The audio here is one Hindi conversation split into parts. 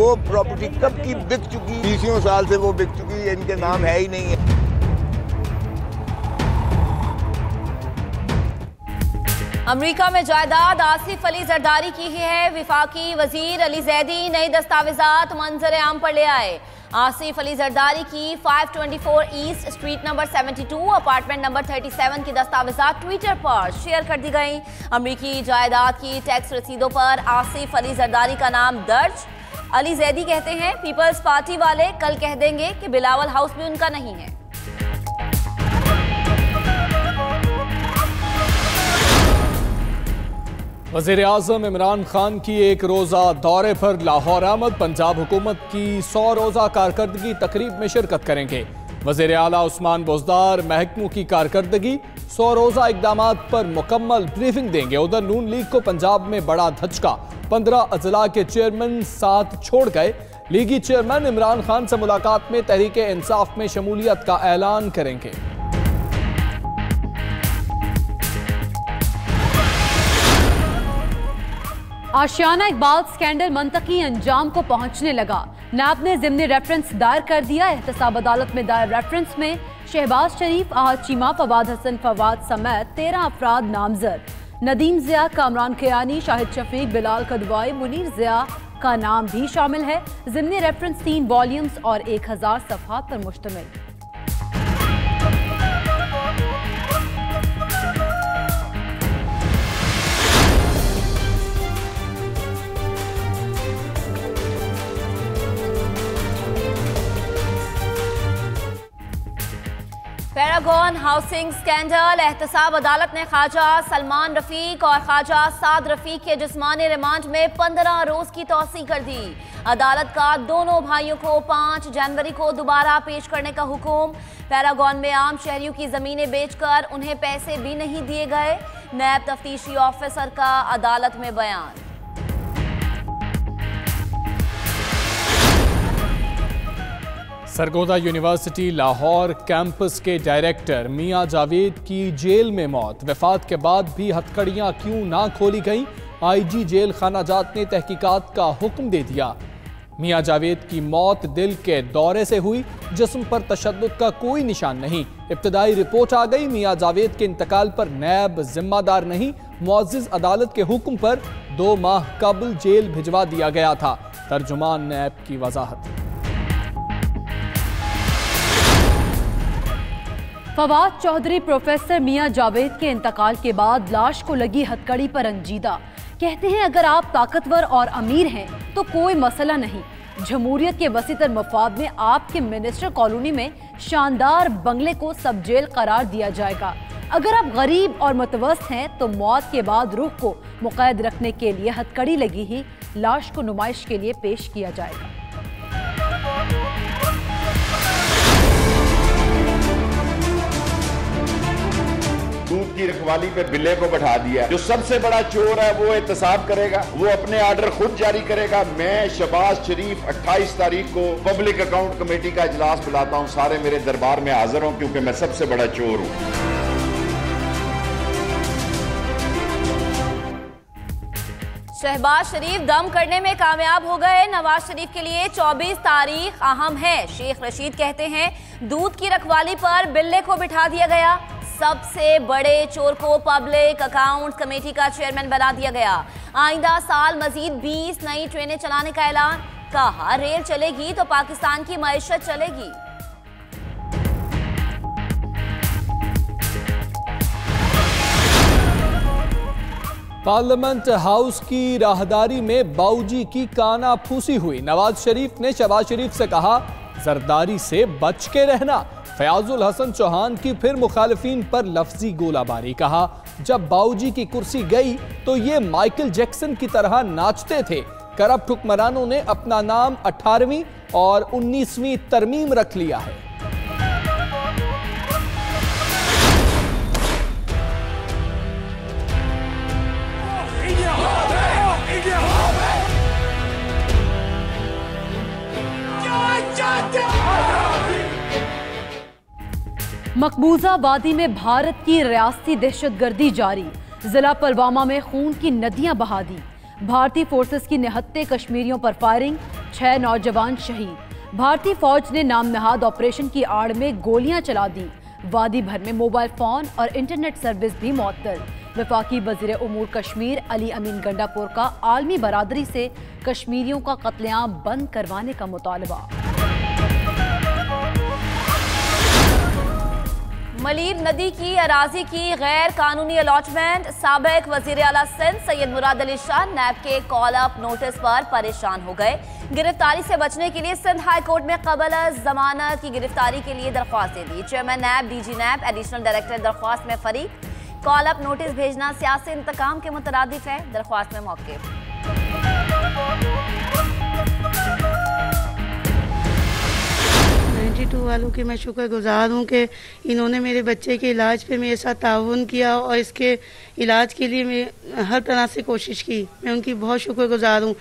वो प्रॉपर्टी कब की बिक चुकी, 20 साल से वो बिक चुकी है, इनके नाम है ही नहीं है। अमेरिका में जायदाद आसिफ अली जरदारी की ही है। विफाकी वजीर अली जैदी नई दस्तावेजात मंजर आम पर ले आए। आसिफ अली जरदारी की 524 east street number 72 apartment number 37 की दस्तावेजात ट्विटर पर शेयर कर दी गई। अमेरिकी जायदाद की टैक्स रसीदों पर आसिफ अली जरदारी का नाम दर्ज। अली जैदी कहते हैं पीपल्स पार्टी वाले कल कह देंगे कि बिलावल हाउस भी उनका नहीं है। वज़ीर-ए-आज़म इमरान खान की एक रोज़ा दौरे पर लाहौर आमद। पंजाब हुकूमत की 100 रोज़ा कारकर्दगी तकरीब में शिरकत करेंगे। वज़ीर आला उस्मान बुज़दार महकमों की कारकर्दगी 100 रोज़ा इक़दामात पर मुकम्मल ब्रीफिंग देंगे। उधर नून लीग को पंजाब में बड़ा धचका, 15 अजला के चेयरमैन साथ छोड़ गए। लीगी चेयरमैन इमरान खान से मुलाकात में तहरीक इंसाफ में शमूलियत का ऐलान करेंगे। आशियाना इकबाल स्कैंडल मंतकी अंजाम को पहुंचने लगा। नैब ने ज़िम्नी रेफरेंस दायर कर दिया। एहतसाब अदालत में दायर रेफरेंस में शहबाज शरीफ, आहद चीमा, फवाद हसन फवाद समेत 13 अफराद नामजद। नदीम ज़िया, कामरान खयानी, शाहिद शफीक, बिलाल कदवाई, मुनीर ज़िया का नाम भी शामिल है। ज़िम्नी रेफरेंस 3 वॉल्यूम्स और 1000 सफ़हात पर मुश्तमिल। Paragon housing scandal. एहतसाब अदालत ने ख्वाजा सलमान रफीक और ख्वाजा साद रफीक के जिस्मानी रिमांड में 15 रोज की तौसी कर दी। अदालत का दोनों भाइयों को 5 जनवरी को दोबारा पेश करने का हुक्म। पैरागॉन में आम शहरियों की जमीनें बेचकर उन्हें पैसे भी नहीं दिए गए। नैब तफ्तीशी ऑफिसर का अदालत में बयान। सरगोदा यूनिवर्सिटी लाहौर कैंपस के डायरेक्टर मियां जावेद की जेल में मौत। वफात के बाद भी हथकड़ियां क्यों ना खोली गईं? आईजी जेल खाना जात ने तहकीकात का हुक्म दे दिया। मियां जावेद की मौत दिल के दौरे से हुई। जिस्म पर तशद्दुद का कोई निशान नहीं। इब्तदाई रिपोर्ट आ गई। मियां जावेद के इंतकाल पर नैब जिम्मेदार नहीं। मुअज़्ज़िज़ अदालत के हुक्म पर 2 माह कबल जेल भिजवा दिया गया था। तर्जुमान नैब की वजाहत। फवाद चौधरी प्रोफेसर मियां जावेद के इंतकाल के बाद लाश को लगी हथकड़ी पर रंजीदा। कहते हैं अगर आप ताकतवर और अमीर हैं तो कोई मसला नहीं। जमहूरियत के वसीतर मफाद में आपके मिनिस्टर कॉलोनी में शानदार बंगले को सब जेल करार दिया जाएगा। अगर आप गरीब और मुतवस्सित हैं तो मौत के बाद रूह को मुक़य्यद रखने के लिए हथकड़ी लगी ही लाश को नुमाइश के लिए पेश किया जाएगा। दूध की रखवाली पे बिल्ले को बैठा दिया। जो सबसे बड़ा चोर है वो एहतसाब करेगा, वो अपने ऑर्डर खुद जारी करेगा। मैं शहबाज शरीफ 28 तारीख को पब्लिक अकाउंट कमेटी का इजलास बुलाता हूं। सारे मेरे दरबार में हाजिर हों क्योंकि मैं सबसे बड़ा चोर हूं। शहबाज शरीफ दम करने में कामयाब हो गए। नवाज शरीफ के लिए 24 तारीख अहम है। शेख रशीद कहते हैं दूध की रखवाली पर बिल्ले को बिठा दिया गया। सबसे बड़े चोर को पब्लिक अकाउंट कमेटी का चेयरमैन बना दिया गया। आइंदा साल मजीद 20 नई ट्रेनें चलाने का ऐलान। कहा रेल चलेगी तो पाकिस्तान की मईशत चलेगी। पार्लियामेंट हाउस की राहदारी में बाऊजी की काना फूसी हुई। नवाज शरीफ ने शहबाज शरीफ से कहा जरदारी से बच के रहना। फयाजुल हसन चौहान की फिर मुखालिफिन पर लफ्जी गोलाबारी। कहा जब बाऊजी की कुर्सी गई तो ये माइकल जैक्सन की तरह नाचते थे। करप्ट हुक्मरानों ने अपना नाम 18वीं और 19वीं तरमीम रख लिया है। मकबूजा वादी में भारत की रियासती दहशतगर्दी जारी। जिला पुलवामा में खून की नदियां बहा दी। भारतीय फोर्सेस की निहत्ते कश्मीरियों पर फायरिंग। 6 नौजवान शहीद। भारतीय फौज ने नाम नहाद ऑपरेशन की आड़ में गोलियां चला दी। वादी भर में मोबाइल फोन और इंटरनेट सर्विस भी मुअत्तल। वफाकी वज़ीर उमूर कश्मीर अली अमीन गंडापुर का आलमी बरादरी से कश्मीरियों का कत्लेआम बंद करवाने का मुतालबा। मलीर नदी की अराजी की गैर कानूनी अलॉटमेंट। साबिक वजीर आला सिंध सैयद मुराद अली शाह नैब के कॉल अप नोटिस पर परेशान हो गए। गिरफ्तारी से बचने के लिए सिंध हाई कोर्ट में कबल जमानत की गिरफ्तारी के लिए दरख्वास्त दे दी। चेयरमैन नैब, डीजी नैब, एडिशनल डायरेक्टर दरख्वास्त में फरीक। कॉल अप नोटिस भेजना सियासी इंतकाम के मुतरादिफ है। दरख्वास्त में मौक़िफ़। 92 वालों की मैं शुक्रगुजार हूँ कि इन्होंने मेरे बच्चे के इलाज पे मेरे साथ ताउन किया और इसके इलाज के लिए मैं हर तरह से कोशिश की। मैं उनकी बहुत शुक्रगुजार हूँ।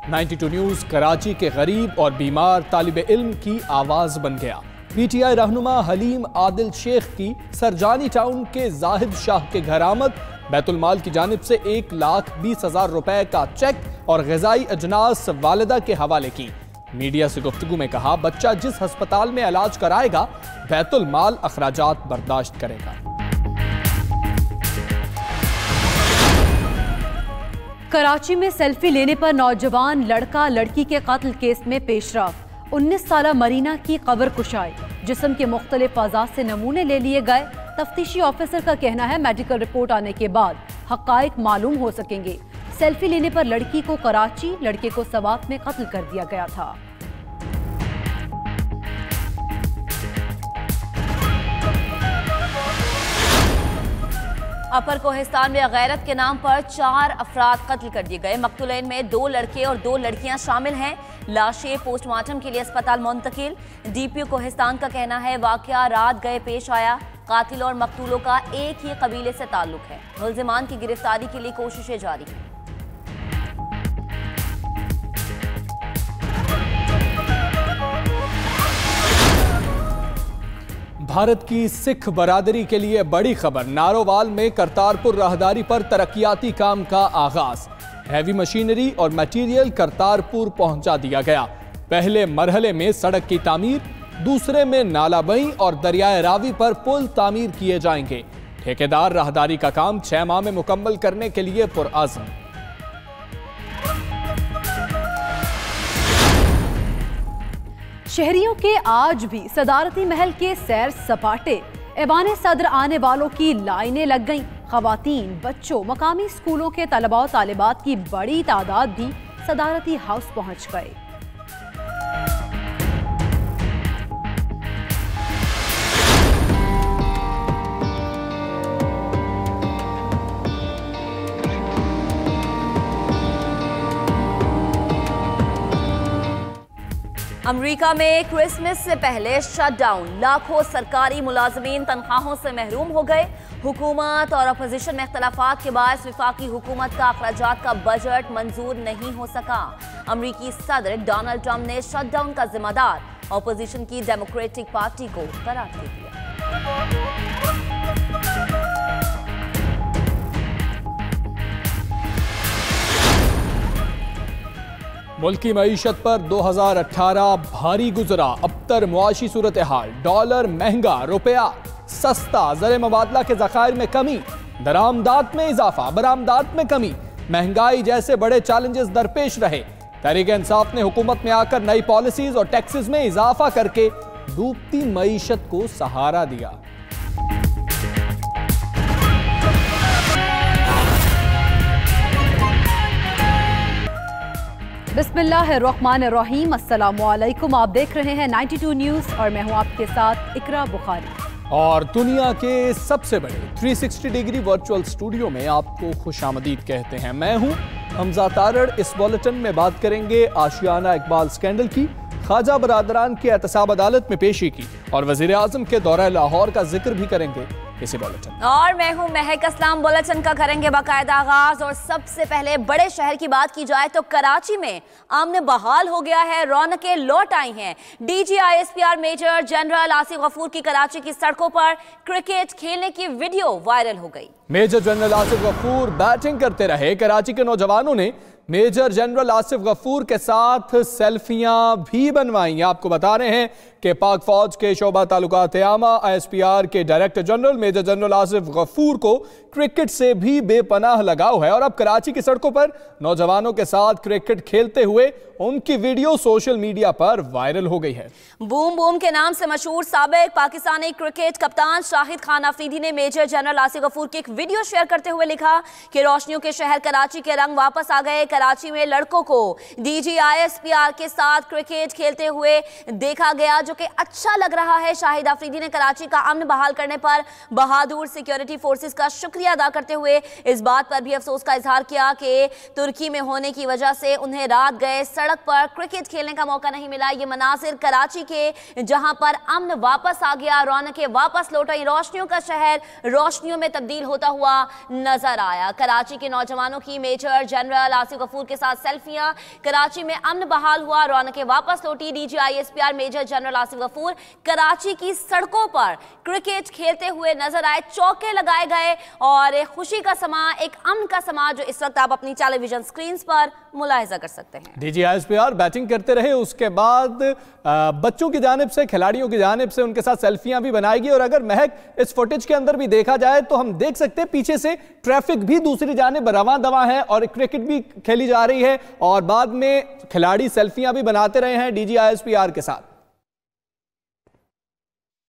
92 न्यूज़ कराची के गरीब और बीमार तालिब इल्म की आवाज़ बन गया। पीटीआई रहनुमा हलीम आदिल शेख की सरजानी टाउन के जाहिद शाह के घर आमद। बैतुल माल की जानिब से 1,20,000 रुपए का चेक और ग़िज़ाई अजनास वालिदा के हवाले की। मीडिया से गुफ्तगू में कहा, बच्चा जिस अस्पताल में इलाज कराएगा बैतुल माल अखराजात बर्दाश्त करेगा। कराची में सेल्फी लेने पर नौजवान लड़का लड़की के कत्ल केस में पेशरफ। 19 साला मरीना की कब्र कुशाई। जिस्म के मुख्तलिफ अज़ात से नमूने ले लिए गए। तफ्तीशी ऑफिसर का कहना है मेडिकल रिपोर्ट आने के बाद हक़ाइक़ मालूम हो सकेंगे। सेल्फी लेने पर लड़की को कराची, लड़के को सवात में कत्ल कर दिया गया था। अपर कोहिस्तान में गैरत के नाम पर 4 अफराद कत्ल कर दिए गए। मकतूलीन में 2 लड़के और 2 लड़कियां शामिल हैं। लाशें पोस्टमार्टम के लिए अस्पताल मुंतकिल। डीपीओ कोहिस्तान का कहना है वाकया रात गए पेश आया। कातिल और मकतूलों का एक ही कबीले से ताल्लुक है। मुल्जिमान की गिरफ्तारी के लिए कोशिशें जारी हैं। भारत की सिख बरादरी के लिए बड़ी खबर। नारोवाल में करतारपुर राहदारी पर तरक्याती काम का आगाज। हैवी मशीनरी और मटीरियल करतारपुर पहुंचा दिया गया। पहले मरहले में सड़क की तामीर, दूसरे में नालाबई और दरियाए रावी पर पुल तामीर किए जाएंगे। ठेकेदार राहदारी का काम 6 माह में मुकम्मल करने के लिए पुरअज़्म। शहरियों के आज भी सदारती महल के सैर सपाटे। ऐवान सदर आने वालों की लाइनें लग गईं। खवातीन, बच्चों, मकामी स्कूलों के तलबा और तालिबात की बड़ी तादाद भी सदारती हाउस पहुंच गए। अमेरिका में क्रिसमस से पहले शटडाउन। लाखों सरकारी मुलाजमीन तनख्वाहों से महरूम हो गए। हुकूमत और अपोजिशन में इख्तलाफात के बाद वफाकी हुकूमत का अखराजात का बजट मंजूर नहीं हो सका। अमरीकी सदर डोनाल्ड ट्रंप ने शटडाउन का जिम्मेदार अपोजिशन की डेमोक्रेटिक पार्टी को करार दे दिया। मुल्की मईशत पर 2018 भारी गुजरा। अबतर मुआशी सूरत हाल। डॉलर महंगा, रुपया सस्ता, ज़र मुबादला के ज़खायर में कमी, दरामदात में इजाफा, बरामदात में कमी, महंगाई जैसे बड़े चैलेंजेस दरपेश रहे। तहरीक इंसाफ ने हुकूमत में आकर नई पॉलिसीज और टैक्सेस में इजाफा करके डूबती मईशत को सहारा दिया। बिस्मिल्लाहिर्रहमानिर्रहीम। अस्सलामुअलैकुम। आप देख रहे हैं 92 न्यूज़ और मैं हूं आपके साथ इकरा बुखारी। और दुनिया के सबसे बड़े 360 डिग्री वर्चुअल स्टूडियो में आपको खुशामदीद कहते हैं। मैं हूं हमजा तारड़। इस बुलेटिन में बात करेंगे आशियाना इकबाल स्कैंडल की, ख्वाजा बरादरान की एहतसाब अदालत में पेशी की और वजीर आजम के दौरे लाहौर का जिक्र भी करेंगे इसी बुलेटिन। और मैं हूं महक अस्लाम। बुलेटिन का करेंगे बाकायदा आगाज। और सबसे पहले बड़े शहर की बात की जाए तो कराची में आमने बहाल हो गया है, रौनकें लौट आई हैं। DG ISPR major general Asif Ghafoor की कराची की सड़कों पर क्रिकेट खेलने की वीडियो वायरल हो गई। Major general Asif Ghafoor batting करते रहे। कराची के नौजवानों ने मेजर जनरल आसिफ गफूर के साथ सेल्फियां भी बनवाई। आपको बता रहे हैं कि पाक फौज के शोबा तालुकात आमा ISPR के director general major general Asif Ghafoor को क्रिकेट से भी बेपनाह लगाव है और अब कराची की सड़कों पर नौजवानों के साथ क्रिकेट खेलते हुए उनकी वीडियो सोशल मीडिया पर वायरल हो गई है। बूम बूम के नाम से मशहूर साबिक पाकिस्तानी क्रिकेट कप्तान शाहिद खान अफरीदी ने मेजर जनरल आसिफ गफूर की एक वीडियो शेयर करते हुए लिखा कि रोशनियों के शहर कराची के रंग वापस आ गए। कराची में लड़कों को DG ISPR के साथ क्रिकेट खेलते हुए देखा गया, जो कि अच्छा लग रहा है। शाहिद अफरीदी ने कराची का अमन बहाल करने पर बहादुर सिक्योरिटी फोर्सेस का शुक्रिया अदा करते हुए इस बात पर भी अफसोस का इजहार किया कि तुर्की में होने की वजह से उन्हें रात गए सड़क पर क्रिकेट खेलने का मौका नहीं मिला। ये मनासिर कराची के जहां पर अमन वापस आ गया, रौनकें वापस लौट आई, रोशनियों का शहर रोशनियों में तब्दील होता हुआ नजर आया। कराची के नौजवानों की मेजर जनरल आसिफ गफूर के साथ सेल्फियां, कराची में अमन बहाल हुआ, रौनकें वापस लौटी। DG ISPR major general Asif Ghafoor Karachi की सड़कों पर क्रिकेट खेलते हुए नजर आए, चौके लगाए गए और एक खुशी का समा, एक अमन का समा जो इस वक्त आप अपनी टेलीविजन स्क्रीन पर मुलाहिजा कर सकते हैं। DG ISPR बैटिंग करते रहे, उसके बाद बच्चों की जानिब से, खिलाड़ियों की जानिब से उनके साथ सेल्फियां भी बनाएगी। और अगर महक इस फुटेज के अंदर भी देखा जाए तो हम देख सकते हैं पीछे से ट्रैफिक भी दूसरी जानिब रवां दवा है और क्रिकेट भी खेली जा रही है और बाद में खिलाड़ी सेल्फियां भी बनाते रहे हैं DG ISPR के साथ।